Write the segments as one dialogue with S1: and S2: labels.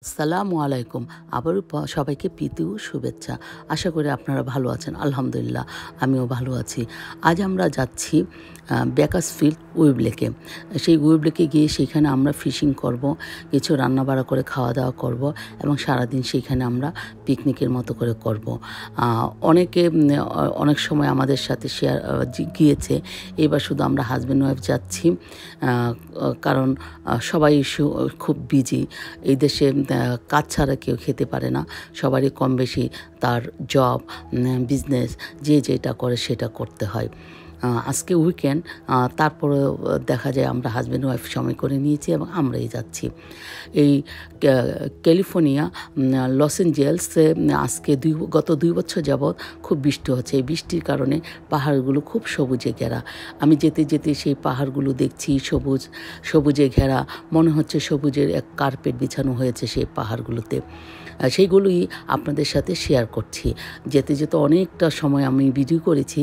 S1: আসসালামু আলাইকুম। আবারও সবাইকে প্রীতি ও শুভেচ্ছা। আশা করি আপনারা ভালো আছেন। আলহামদুলিল্লাহ আমিও ভালো আছি। আজ আমরা যাচ্ছি বেকারসফিল্ড ওয়েব লেকে। সেই ওয়েব লেকে গিয়ে সেখানে আমরা ফিশিং করব, কিছু রান্নাবাড়া করে খাওয়া-দাওয়া করব এবং সারাদিন সেইখানে আমরা পিকনিকের মতো করে করব। অনেকে অনেক সময় আমাদের সাথে গিয়েছে। এবার শুধু আমরা হাসব্যান্ড ওয়াইফ যাচ্ছি। কারণ সবাই খুব বিজি। এই দেশে কাজ ছাড়া কেউ খেতে পারে না। সবারই কম বেশি তার জব, বিজনেস যে যেটা করে সেটা করতে হয়। আজকে উইকেন্ড, তারপরেও দেখা যায় আমরা হাসব্যান্ড ওয়াইফ সময় করে নিয়েছি এবং আমরাই যাচ্ছি। এই ক্যালিফোর্নিয়া লস এঞ্জেলসে আজকে গত 2 বছর যাবৎ খুব বৃষ্টি হচ্ছে। এই বৃষ্টির কারণে পাহাড়গুলো খুব সবুজে ঘেরা। আমি যেতে যেতে সেই পাহাড়গুলো দেখছি সবুজে ঘেরা, মনে হচ্ছে সবুজের এক কার্পেট বিছানো হয়েছে সেই পাহাড়গুলোতে। সেইগুলোই আপনাদের সাথে শেয়ার করছি। যেতে যেতে অনেকটা সময় আমি ভিডিও করেছি,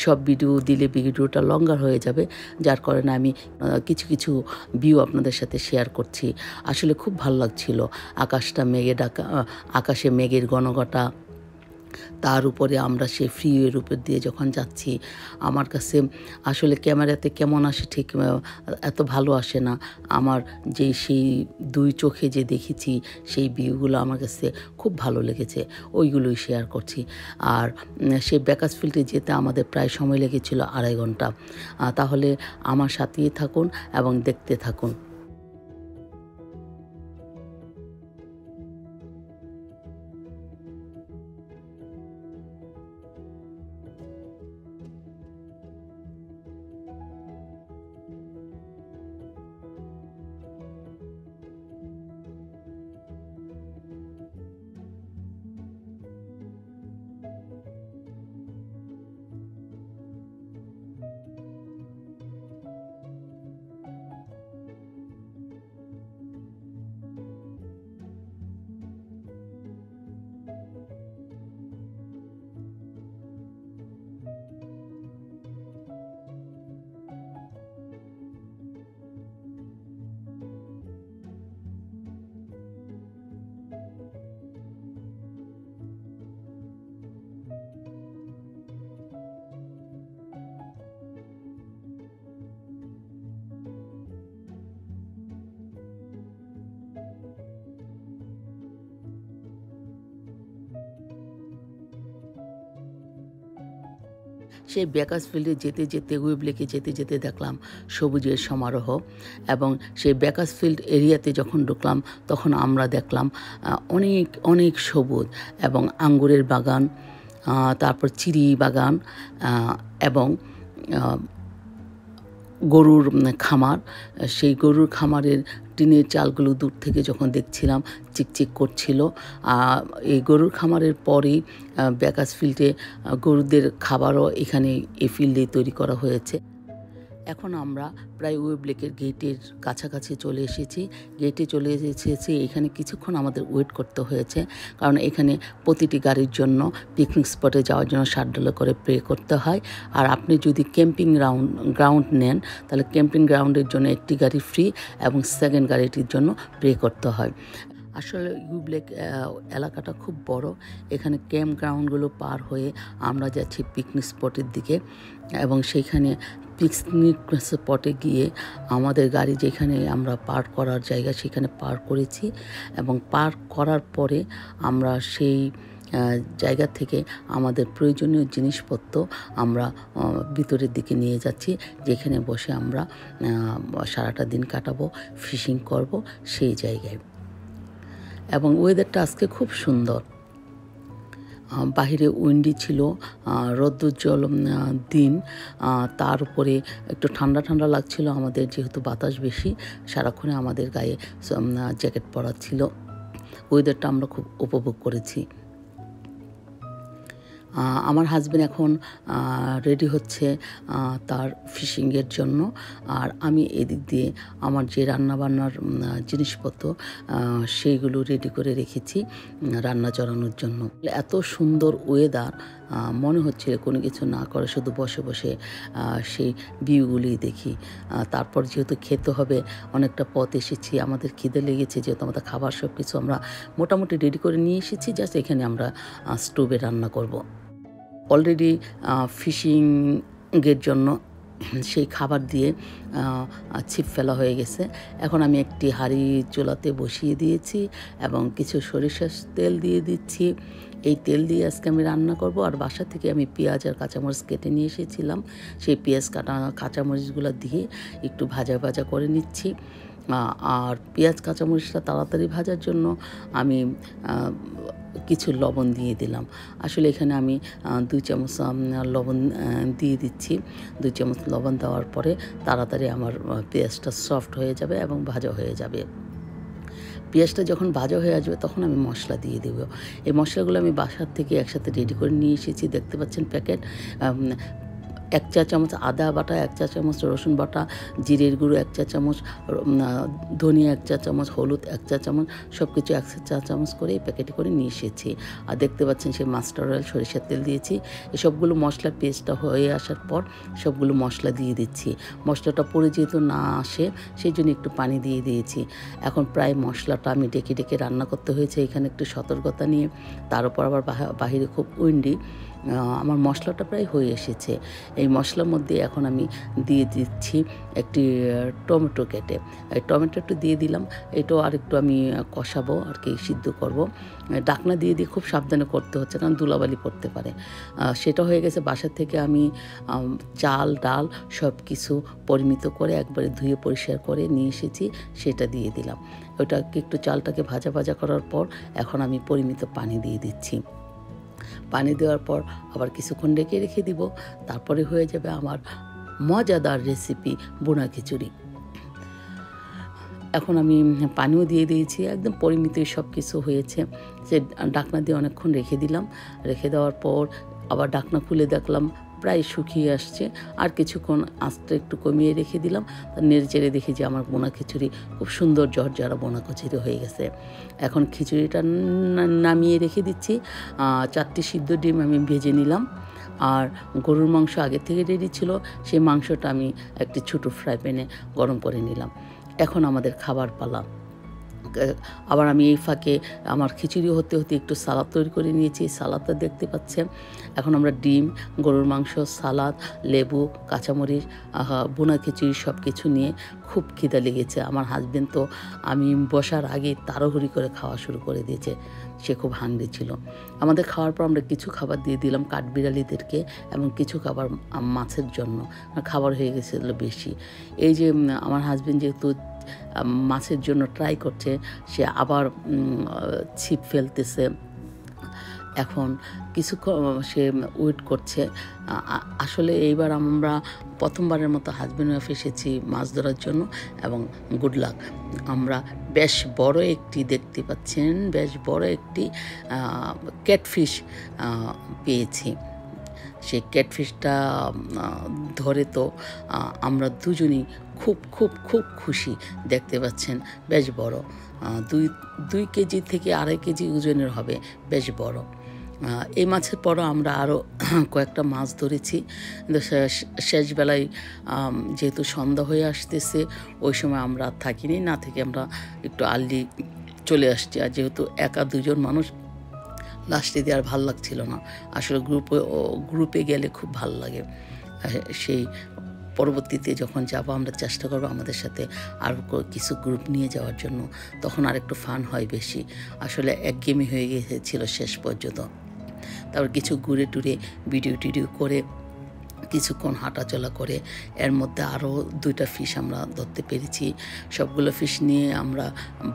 S1: সব ভিডিও দিলে ভিডিওটা লঙ্গার হয়ে যাবে, যার কারণে আমি কিছু কিছু ভিউ আপনাদের সাথে শেয়ার করছি। আসলে খুব ভালো লাগছিল। আকাশটা মেঘে ঢাকা, আকাশে মেঘের ঘনঘটা, তার উপরে আমরা সেই ফ্রিওয়ের উপর দিয়ে যখন যাচ্ছি, আমার কাছে আসলে ক্যামেরাতে কেমন আসে ঠিক এত ভালো আসে না। আমার সেই 2 চোখে যে দেখেছি সেই ভিউগুলো আমার কাছে খুব ভালো লেগেছে, ওইগুলোই শেয়ার করছি। আর সেই বেকারসফিল্ডে যেতে আমাদের প্রায় সময় লেগেছিল 2.5 ঘন্টা। তাহলে আমার সাথেই থাকুন এবং দেখতে থাকুন। সেই বেকারসফিল্ডে যেতে যেতে, ওয়েব লেকে যেতে যেতে দেখলাম সবুজের সমারোহ। এবং সেই বেকারসফিল্ড এরিয়াতে যখন ঢুকলাম তখন আমরা দেখলাম অনেক অনেক সবুজ এবং আঙ্গুরের বাগান, তারপর চিরি বাগান, এবং গরুর খামার। সেই গরুর খামারের টিনের চালগুলো দূর থেকে যখন দেখছিলাম চিকচিক করছিল। এই গরুর খামারের পরেই বেকারসফিল্ডে গরুদের খাবারও এখানে এই ফিল্ডে তৈরি করা হয়েছে। এখন আমরা প্রায় ওয়েব লেকের গেটের কাছাকাছি চলে এসেছি। গেটে চলে এসেছি, এখানে কিছুক্ষণ আমাদের ওয়েট করতে হয়েছে, কারণ এখানে প্রতিটি গাড়ির জন্য পিকনিক স্পটে যাওয়ার জন্য $60 করে পে করতে হয়। আর আপনি যদি ক্যাম্পিং গ্রাউন্ড নেন তাহলে ক্যাম্পিং গ্রাউন্ডের জন্য একটি গাড়ি ফ্রি এবং সেকেন্ড গাড়িটির জন্য পে করতে হয়। আসলে ওয়েব লেক এলাকাটা খুব বড়। এখানে ক্যাম্প গ্রাউন্ডগুলো পার হয়ে আমরা যাচ্ছি পিকনিক স্পটের দিকে, এবং সেইখানে পিকনিক স্পটে গিয়ে আমাদের গাড়ি যেখানে আমরা পার্ক করার জায়গা সেখানে পার্ক করেছি, এবং পার্ক করার পরে আমরা সেই জায়গা থেকে আমাদের প্রয়োজনীয় জিনিসপত্র আমরা ভিতরের দিকে নিয়ে যাচ্ছি, যেখানে বসে আমরা সারাটা দিন কাটাবো, ফিশিং করব সেই জায়গায়। এবং ওয়েদারটা আজকে খুব সুন্দর। বাহিরে উইন্ডি ছিল, রৌদ্রোজ্জ্বল দিন, তার উপরে একটু ঠান্ডা ঠান্ডা লাগছিল আমাদের, যেহেতু বাতাস বেশি সারাক্ষণে আমাদের গায়ে জ্যাকেট পরা ছিল। ওয়েদারটা আমরা খুব উপভোগ করেছি। আমার হাজবেন্ড এখন রেডি হচ্ছে তার ফিশিংয়ের জন্য, আর আমি এদিক দিয়ে আমার যে রান্নাবান্নার জিনিসপত্র সেইগুলো রেডি করে রেখেছি রান্না চড়ানোর জন্য। এত সুন্দর ওয়েদার, মনে হচ্ছে কোনো কিছু না করে শুধু বসে বসে সেই ভিউগুলি দেখি। তারপর যেহেতু খেতে হবে, অনেকটা পথ এসেছি, আমাদের খিদে লেগেছে, যেহেতু আমাদের খাবার সব কিছু আমরা মোটামুটি রেডি করে নিয়ে এসেছি, জাস্ট এখানে আমরা স্টোভে রান্না করব। অলরেডি ফিশিংয়ের জন্য সেই খাবার দিয়ে ছিপ ফেলা হয়ে গেছে। এখন আমি একটি হাঁড়ি চুলাতে বসিয়ে দিয়েছি এবং কিছু সরিষার তেল দিয়ে দিচ্ছি। এই তেল দিয়ে আজকে আমি রান্না করব। আর বাসা থেকে আমি পেঁয়াজ আর কাঁচামরিচ কেটে নিয়ে এসেছিলাম, সেই পেঁয়াজ কাঁচামরিচগুলো দিয়ে একটু ভাজা ভাজা করে নিচ্ছি। আর পেঁয়াজ কাঁচামরিচটা তাড়াতাড়ি ভাজার জন্য আমি কিছু লবণ দিয়ে দিলাম। আসলে এখানে আমি 2 চামচ লবণ দিয়ে দিচ্ছি। 2 চামচ লবণ দেওয়ার পরে তাড়াতাড়ি আমার পেঁয়াজটা সফট হয়ে যাবে এবং ভাজা হয়ে যাবে। পেঁয়াজটা যখন ভাজা হয়ে আসবে তখন আমি মশলা দিয়ে দেব। এই মশলাগুলো আমি বাসার থেকে একসাথে রেডি করে নিয়ে এসেছি। দেখতে পাচ্ছেন প্যাকেট। 1 চা চামচ আদা বাটা, 1 চা চামচ রসুন বাটা, জিরের গুঁড়ো 1 চা চামচ, ধনিয়া 1 চা চামচ, হলুদ 1 চা চামচ, সব কিছু 1 চা চামচ করে এই প্যাকেটে করে নিয়ে এসেছি। আর দেখতে পাচ্ছেন সেই মাস্টার অয়েল, সরিষার তেল দিয়েছি। এসবগুলো মশলার পেস্টটা হয়ে আসার পর সবগুলো মশলা দিয়ে দিচ্ছি। মশলাটা পড়ে যেহেতু না আসে সেই জন্য একটু পানি দিয়ে দিয়েছি। এখন প্রায় মশলাটা আমি ডেকে ডেকে রান্না করতে হয়েছে, এখানে একটু সতর্কতা নিয়ে। তার উপর আবার বাহিরে খুব উইন্ডি। আমার মশলাটা প্রায় হয়ে এসেছে। এই মশলার মধ্যে এখন আমি দিয়ে দিচ্ছি একটি টমেটো কেটে। এই টমেটো একটু দিয়ে দিলাম। এটাও আরেকটু আমি কষাবো আর কি, সিদ্ধ করব। ঢাকনা দিয়ে দিয়ে খুব সাবধানে করতে হচ্ছে, কারণ ধুলাবালি পড়তে পারে। সেটা হয়ে গেছে। বাসা থেকে আমি চাল ডাল সব কিছু পরিমিত করে একবারে ধুয়ে পরিষ্কার করে নিয়ে এসেছি, সেটা দিয়ে দিলাম। ওটাকে একটু চালটাকে ভাজা ভাজা করার পর এখন আমি পরিমিত পানি দিয়ে দিচ্ছি। পানি দেওয়ার পর আবার কিছুক্ষণ রেখে দিব। তারপরে হয়ে যাবে আমার মজাদার রেসিপি বোনা খিচুড়ি। এখন আমি পানিও দিয়ে দিয়েছি, একদম পরিমিত সব কিছু হয়েছে। সে ঢাকনা দিয়ে অনেকক্ষণ রেখে দিলাম। রেখে দেওয়ার পর আবার ঢাকনা খুলে দেখলাম প্রায় শুকিয়ে আসছে। আর কিছুক্ষণ আঁচটা একটু কমিয়ে রেখে দিলাম। নেড়ে চেড়ে দেখি যে আমার বোনা খিচুড়ি খুব সুন্দর ঝরঝরা বোনা খিচুড়ি হয়ে গেছে। এখন খিচুড়িটা নামিয়ে রেখে দিচ্ছি। 4টি সিদ্ধ ডিম আমি ভেজে নিলাম। আর গরুর মাংস আগে থেকে রেডি ছিল, সেই মাংসটা আমি একটি ছোটো ফ্রাই প্যানে গরম করে নিলাম। এখন আমাদের খাবার পালা। আবার আমি এই ফাঁকে আমার খিচুড়ি হতে হতে একটু সালাদ তৈরি করে নিয়েছি। সালাদটা দেখতে পাচ্ছেন। এখন আমরা ডিম, গরুর মাংস, সালাদ, লেবু, কাঁচামরিচ, বোনা খিচুড়ি সব কিছু নিয়ে খুব খিদা লেগেছে। আমার হাজবেন্ড তো আমি বসার আগে তাড়াহুড়ি করে খাওয়া শুরু করে দিয়েছে, সে খুব হাংরি ছিল। আমাদের খাওয়ার পর আমরা কিছু খাবার দিয়ে দিলাম কাঠবিড়ালিদেরকে এবং কিছু খাবার মাছের জন্য। খাবার হয়ে গেছিল বেশি। এই যে আমার হাজবেন্ড যেহেতু মাছের জন্য ট্রাই করছে, সে আবার ছিপ ফেলতেছে। এখন কিছুক্ষণ সে ওয়েট করছে। আসলে এইবার আমরা প্রথমবারের মতো হাজব্যান্ড ওয়াইফ এসেছি মাছ ধরার জন্য, এবং গুড লাক। আমরা বেশ বড় একটি, দেখতে পাচ্ছেন, বেশ বড় একটি ক্যাটফিশ পেয়েছি। সেই ক্যাটফিশটা ধরে তো আমরা দুজনেই খুব খুব খুব খুশি। দেখতে পাচ্ছেন বেশ বড়, 2 কেজি থেকে 2.5 কেজি ওজনের হবে, বেশ বড়। এই মাছের পরও আমরা আরও কয়েকটা মাছ ধরেছি। শেষবেলায় যেহেতু সন্ধ্যা হয়ে আসতেছে, ওই সময় আমরা থাকিনি, না থেকে আমরা একটু আর্লি চলে আসছি। আর যেহেতু একা 2জন মানুষ, লাস্টে দিয়ে আর ভাল লাগছিল না। আসলে গ্রুপে গেলে খুব ভাল লাগে। সেই পরবর্তীতে যখন যাব আমরা চেষ্টা করব আমাদের সাথে আরও কিছু গ্রুপ নিয়ে যাওয়ার জন্য, তখন আর একটু ফান হয় বেশি। আসলে একঘেয়েমি হয়ে গিয়েছিল শেষ পর্যন্ত। তারপর কিছু ঘুরে টুরে ভিডিও করে কিছুক্ষণ হাঁটাচলা করে এর মধ্যে আরও 2টা ফিশ আমরা ধরতে পেরেছি। সবগুলো ফিশ নিয়ে আমরা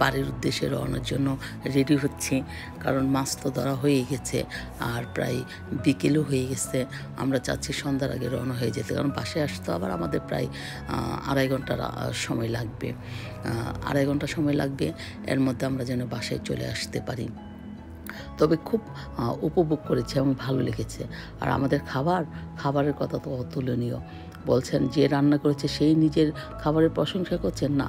S1: বাড়ির উদ্দেশ্যে রওনার জন্য রেডি হচ্ছি, কারণ মাছ তো ধরা হয়ে গেছে আর প্রায় বিকেলও হয়ে গেছে। আমরা চাচ্ছি সন্ধ্যার আগে রওনা হয়ে যেতে, কারণ বাসায় আসতে আবার আমাদের প্রায় 2.5 ঘন্টা সময় লাগবে। 2.5 ঘন্টা সময় লাগবে, এর মধ্যে আমরা যেন বাসায় চলে আসতে পারি। তবে খুব উপভোগ করেছি এবং ভালো লেগেছে। আর আমাদের খাবারের কথা তো অতুলনীয়। বলছেন যে রান্না করেছে সেই নিজের খাবারের প্রশংসা করছেন, না,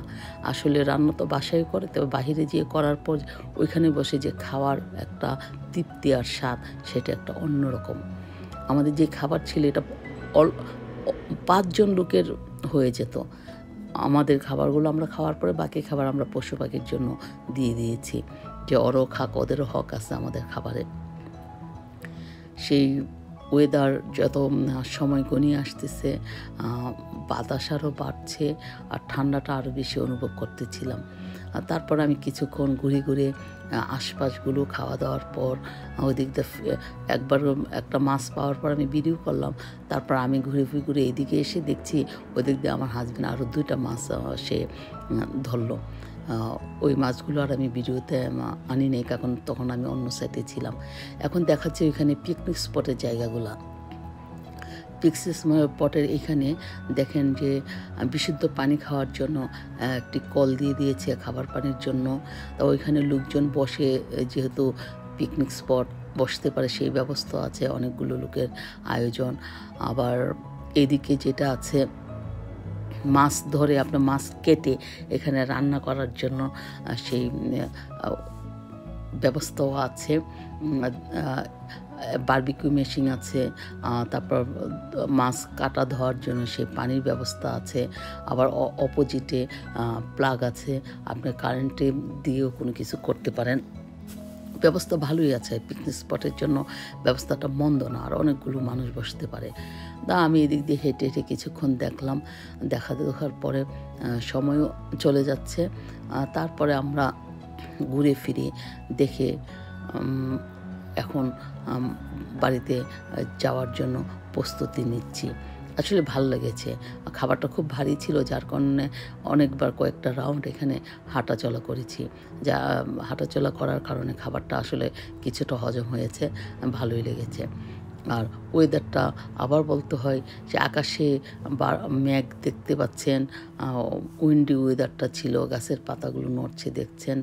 S1: আসলে রান্না তো বাসায় করে, তবে বাহিরে যেয়ে করার পর ওইখানে বসে যে খাওয়ার একটা তৃপ্তি আর স্বাদ, সেটা একটা অন্যরকম। আমাদের যে খাবার ছিল এটা 5 জন লোকের হয়ে যেত। আমাদের খাবারগুলো আমরা খাওয়ার পরে বাকি খাবার আমরা পশু পাখির জন্য দিয়ে দিয়েছি, যে ওরও খাক, ওদেরও হক আছে আমাদের খাবারে। সেই ওয়েদার যত সময় গনিয়ে আসতেছে, বাতাস আরও বাড়ছে আর ঠান্ডাটা আরও বেশি অনুভব করতেছিলাম। তারপর আমি কিছুক্ষণ ঘুরে আশপাশগুলো খাওয়া দাওয়ার পর ওই দিক দিয়ে একবার একটা মাছ পাওয়ার পর আমি ভিডিও করলাম। তারপর আমি ঘুরে এদিকে এসে দেখছি ওই দিক দিয়ে আমার হাজব্যান্ড আরও 2টা মাছ সে ধরলো। ওই মাছগুলো আর আমি ভিডিওতে আনি নেই, কারণ তখন আমি অন্য সাইডে ছিলাম। এখন দেখাচ্ছি ওইখানে পিকনিক স্পটের জায়গাগুলো। পিকনিক স্পটের এখানে দেখেন যে বিশুদ্ধ পানি খাওয়ার জন্য একটি কল দিয়ে দিয়েছে খাবার পানির জন্য। তো ওইখানে লোকজন বসে, যেহেতু পিকনিক স্পট, বসতে পারে সেই ব্যবস্থা আছে, অনেকগুলো লোকের আয়োজন। আবার এদিকে যেটা আছে, মাছ ধরে আপনার মাছ কেটে এখানে রান্না করার জন্য সেই ব্যবস্থাও আছে। বারবিকিউ মেশিন আছে, তারপর মাছ কাটা ধোয়ার জন্য সেই পানির ব্যবস্থা আছে। আবার অপোজিটে প্লাগ আছে, আপনি কারেন্টে দিয়েও কোনো কিছু করতে পারেন। ব্যবস্থা ভালোই আছে, পিকনিক স্পটের জন্য ব্যবস্থাটা মন্দ না, আর অনেকগুলো মানুষ বসতে পারে। আমি এদিক দিয়ে হেঁটে কিছুক্ষণ দেখলাম। দেখার পরে সময়ও চলে যাচ্ছে। তারপরে আমরা ঘুরে ফিরে দেখে এখন বাড়িতে যাওয়ার জন্য প্রস্তুতি নিচ্ছি। আসলে ভালো লেগেছে। খাবারটা খুব ভারী ছিল, যার কারণে অনেকবার কয়েকটা রাউন্ড এখানে হাঁটাচলা করেছি। হাঁটাচলা করার কারণে খাবারটা আসলে কিছুটা হজম হয়েছে, ভালোই লেগেছে। আর ওয়েদারটা আবার বলতে হয় যে আকাশে মেঘ দেখতে পাচ্ছেন, উইন্ডি ওয়েদারটা ছিল, গাছের পাতাগুলো নড়ছে দেখছেন।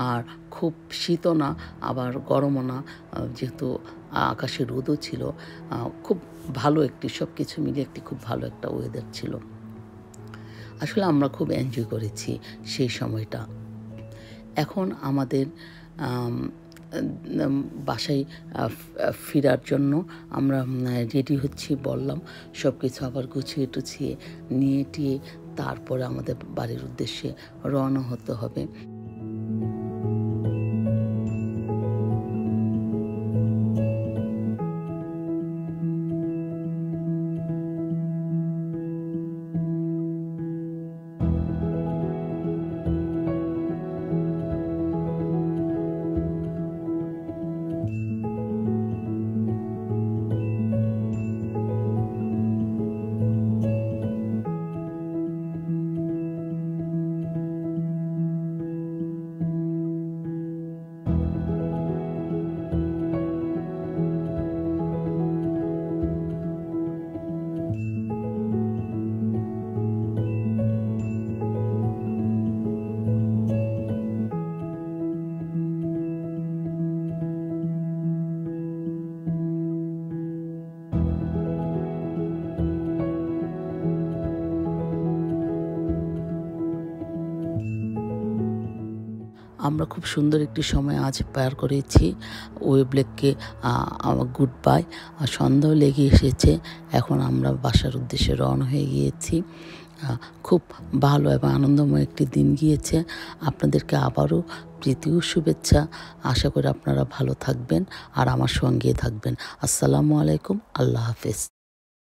S1: আর খুব শীতও না, আবার গরমও না, যেহেতু আকাশে রোদও ছিল। খুব ভালো সব কিছু মিলিয়ে খুব ভালো একটা ওয়েদার ছিল। আসলে আমরা খুব এনজয় করেছি সেই সময়টা। এখন আমাদের বাসায় ফেরার জন্য আমরা রেডি হচ্ছি, বললাম। সব কিছু আবার গুছিয়ে টুছিয়ে নিয়ে টিয়ে তারপরে আমাদের বাড়ির উদ্দেশ্যে রওনা হতে হবে। আমরা খুব সুন্দর একটি সময় আজ পার করেছি। ওয়েব লেককে গুড বাই। সন্ধ্যাও লেগে এসেছে, এখন আমরা বাসার উদ্দেশ্যে রওনা হয়ে গিয়েছি। খুব ভালো এবং আনন্দময় একটি দিন গিয়েছে। আপনাদেরকে আবারও প্রীতি ও শুভেচ্ছা। আশা করি আপনারা ভালো থাকবেন আর আমার সঙ্গে থাকবেন। আসসালামু আলাইকুম, আল্লাহ হাফেজ।